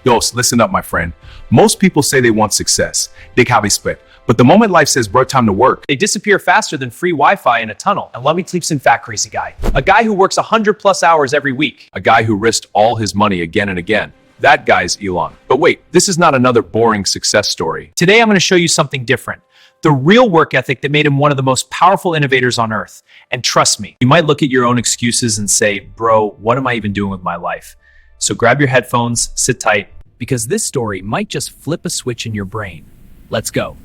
Yo, listen up, my friend. Most people say they want success. Dig how they split. But the moment life says, bro, time to work, They disappear faster than free Wi-Fi in a tunnel. And let me tell you some fat crazy guy. A guy who works 100+ hours every week. a guy who risked all his money again and again. That guy's Elon. But wait, this is not another boring success story. Today I'm going to show you something different. The real work ethic that made him one of the most powerful innovators on earth. And trust me, you might look at your own excuses and say, bro, what am I even doing with my life? So grab your headphones, sit tight, because this story might just flip a switch in your brain. Let's go.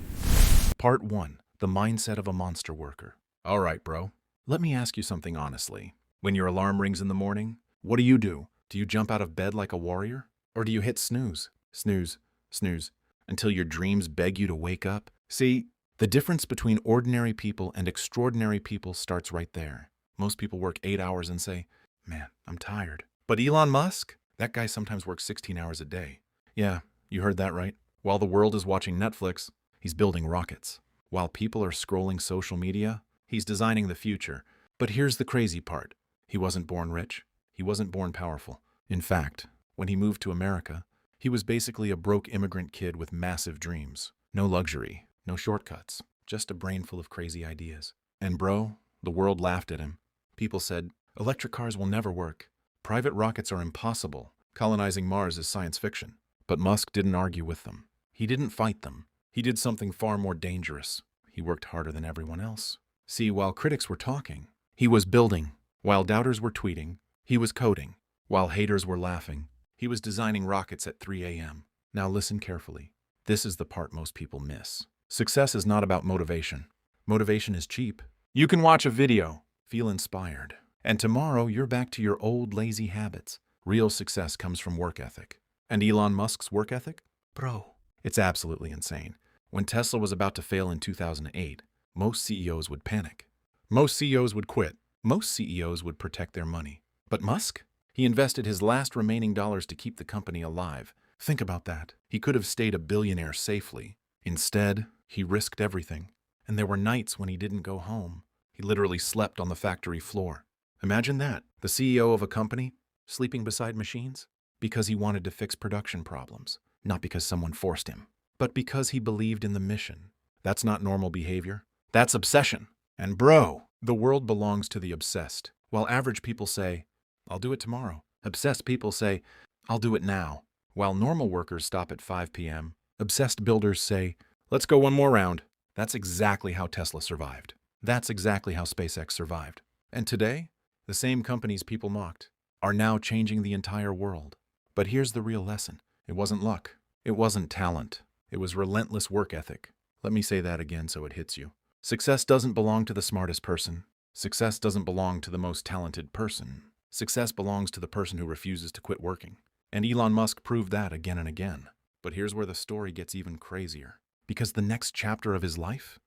Part 1. The Mindset of a Monster Worker. All right, bro. Let me ask you something honestly. When your alarm rings in the morning, what do? Do you jump out of bed like a warrior? Or do you hit snooze, snooze, snooze, until your dreams beg you to wake up? See, the difference between ordinary people and extraordinary people starts right there. Most people work 8 hours and say, man, I'm tired. But Elon Musk? That guy sometimes works 16 hours a day. Yeah, you heard that right. While the world is watching Netflix, he's building rockets. While people are scrolling social media, he's designing the future. But here's the crazy part. He wasn't born rich. He wasn't born powerful. In fact, when he moved to America, he was basically a broke immigrant kid with massive dreams. No luxury, no shortcuts, just a brain full of crazy ideas. And bro, the world laughed at him. People said, electric cars will never work. Private rockets are impossible. Colonizing Mars is science fiction. But Musk didn't argue with them. He didn't fight them. He did something far more dangerous. He worked harder than everyone else. See, while critics were talking, he was building. While doubters were tweeting, he was coding. While haters were laughing, he was designing rockets at 3 a.m. Now listen carefully. This is the part most people miss. Success is not about motivation. Motivation is cheap. You can watch a video, feel inspired, and tomorrow you're back to your old lazy habits. Real success comes from work ethic. And Elon Musk's work ethic? Bro, it's absolutely insane. When Tesla was about to fail in 2008, most CEOs would panic. Most CEOs would quit. Most CEOs would protect their money. But Musk? He invested his last remaining dollars to keep the company alive. Think about that. He could have stayed a billionaire safely. Instead, he risked everything. And there were nights when he didn't go home. He literally slept on the factory floor. Imagine that, the CEO of a company sleeping beside machines, because he wanted to fix production problems, not because someone forced him, but because he believed in the mission. That's not normal behavior. That's obsession. And bro, the world belongs to the obsessed. While average people say, I'll do it tomorrow, obsessed people say, I'll do it now. While normal workers stop at 5 p.m., obsessed builders say, let's go one more round. That's exactly how Tesla survived. That's exactly how SpaceX survived. And today, the same companies people mocked are now changing the entire world. But here's the real lesson. It wasn't luck. It wasn't talent. It was relentless work ethic. Let me say that again so it hits you. Success doesn't belong to the smartest person. Success doesn't belong to the most talented person. Success belongs to the person who refuses to quit working. And Elon Musk proved that again and again. But here's where the story gets even crazier. Because the next chapter of his life?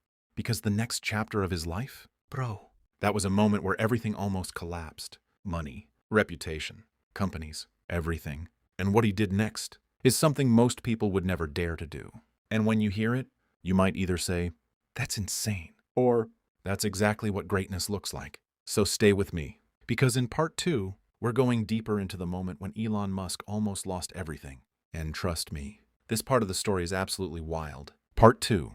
Bro, that was a moment where everything almost collapsed. Money, reputation, companies, everything. And what he did next is something most people would never dare to do. And when you hear it, you might either say, that's insane, or that's exactly what greatness looks like. So stay with me, because in part 2, we're going deeper into the moment when Elon Musk almost lost everything. And trust me, this part of the story is absolutely wild. Part 2,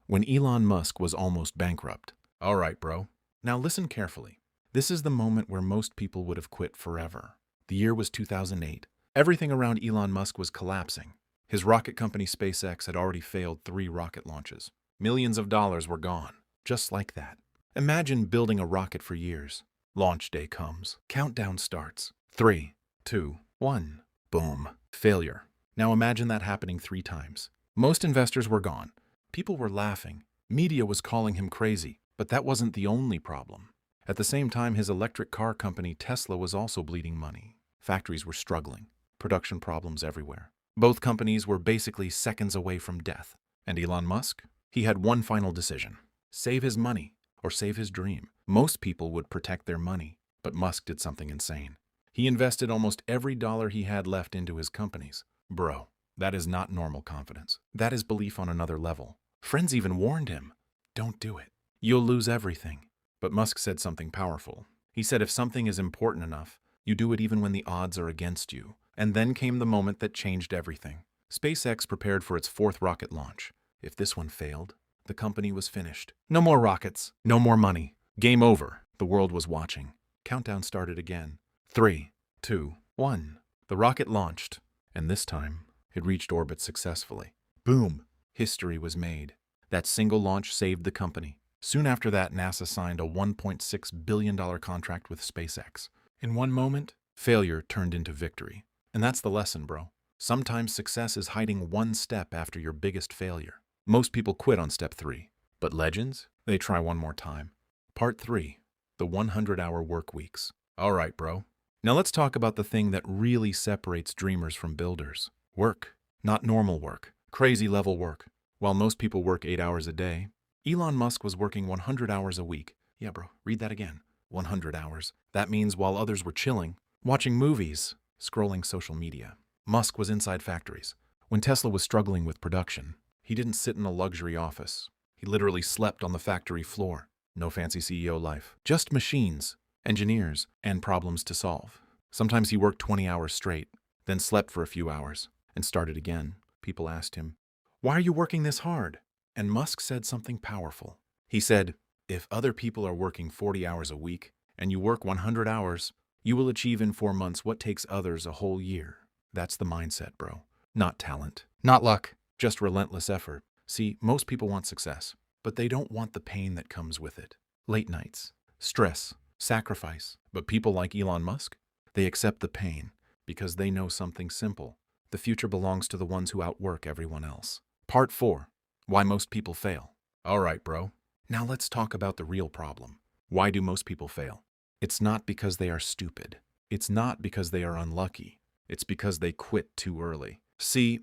when Elon Musk was almost bankrupt. All right, bro. Now listen carefully. This is the moment where most people would have quit forever. The year was 2008. Everything around Elon Musk was collapsing. His rocket company SpaceX had already failed 3 rocket launches. Millions of dollars were gone, just like that. Imagine building a rocket for years. Launch day comes. Countdown starts. 3, 2, 1. Boom. Failure. Now imagine that happening 3 times. Most investors were gone. People were laughing. Media was calling him crazy. But that wasn't the only problem. At the same time, his electric car company Tesla was also bleeding money. Factories were struggling. Production problems everywhere. Both companies were basically seconds away from death. And Elon Musk? He had one final decision. Save his money or save his dream. Most people would protect their money, but Musk did something insane. He invested almost every dollar he had left into his companies. Bro, that is not normal confidence. That is belief on another level. Friends even warned him, don't do it. You'll lose everything. But Musk said something powerful. He said if something is important enough, you do it even when the odds are against you. And then came the moment that changed everything. SpaceX prepared for its fourth rocket launch. If this one failed, the company was finished. No more rockets, no more money. Game over. The world was watching. Countdown started again. 3, 2, 1. The rocket launched, and this time, it reached orbit successfully. Boom! History was made. That single launch saved the company. Soon after that, NASA signed a $1.6 billion contract with SpaceX. In one moment, failure turned into victory. And that's the lesson, bro. Sometimes success is hiding one step after your biggest failure. Most people quit on step 3, but legends, they try one more time. Part 3, the 100-hour work weeks. All right, bro. Now let's talk about the thing that really separates dreamers from builders. Work, not normal work, crazy level work. While most people work 8 hours a day, Elon Musk was working 100 hours a week. Yeah, bro, read that again. 100 hours. That means while others were chilling, watching movies, scrolling social media, Musk was inside factories. When Tesla was struggling with production, he didn't sit in a luxury office. He literally slept on the factory floor. No fancy CEO life. Just machines, engineers, and problems to solve. Sometimes he worked 20 hours straight, then slept for a few hours, and started again. People asked him, "Why are you working this hard?" And Musk said something powerful. He said, "If other people are working 40 hours a week, and you work 100 hours, you will achieve in 4 months what takes others a whole year." That's the mindset, bro. Not talent. Not luck. Just relentless effort. See, most people want success, but they don't want the pain that comes with it. Late nights, stress, sacrifice. But people like Elon Musk, they accept the pain because they know something simple. The future belongs to the ones who outwork everyone else. Part 4, why most people fail. All right, bro. Now let's talk about the real problem. Why do most people fail? It's not because they are stupid. It's not because they are unlucky. It's because they quit too early. See,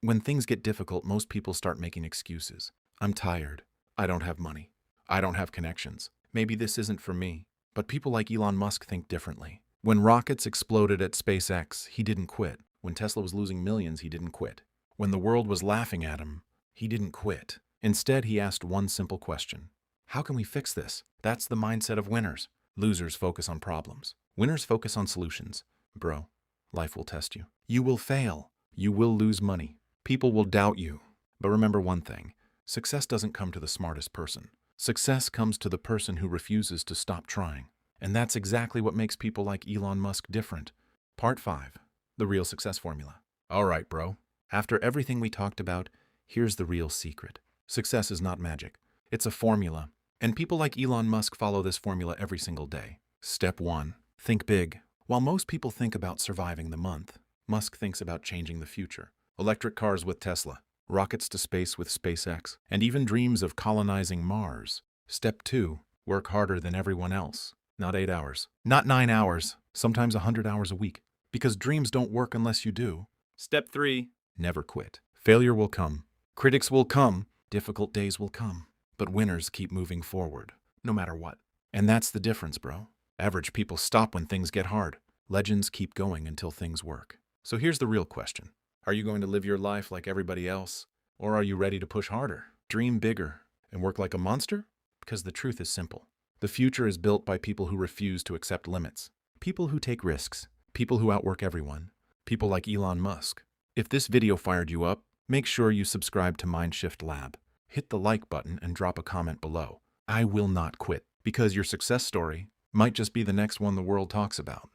when things get difficult, most people start making excuses. I'm tired. I don't have money. I don't have connections. Maybe this isn't for me. But people like Elon Musk think differently. When rockets exploded at SpaceX, he didn't quit. When Tesla was losing millions, he didn't quit. When the world was laughing at him, he didn't quit. Instead, he asked one simple question. How can we fix this? That's the mindset of winners. Losers focus on problems. Winners focus on solutions. Bro, life will test you. You will fail. You will lose money. People will doubt you. But remember one thing. Success doesn't come to the smartest person. Success comes to the person who refuses to stop trying. And that's exactly what makes people like Elon Musk different. Part 5. The real success formula. All right, bro. After everything we talked about, here's the real secret. Success is not magic. It's a formula. And people like Elon Musk follow this formula every single day. Step 1. Think big. While most people think about surviving the month, Musk thinks about changing the future. Electric cars with Tesla, rockets to space with SpaceX, and even dreams of colonizing Mars. Step 2. Work harder than everyone else. Not 8 hours. Not 9 hours. Sometimes 100 hours a week. Because dreams don't work unless you do. Step 3. Never quit. Failure will come. Critics will come. Difficult days will come. But winners keep moving forward, no matter what. And that's the difference, bro. Average people stop when things get hard. Legends keep going until things work. So here's the real question. Are you going to live your life like everybody else? Or are you ready to push harder, dream bigger, and work like a monster? Because the truth is simple. The future is built by people who refuse to accept limits. People who take risks. People who outwork everyone. People like Elon Musk. If this video fired you up, make sure you subscribe to Mindshift Lab. Hit the like button and drop a comment below. I will not quit, because your success story might just be the next one the world talks about.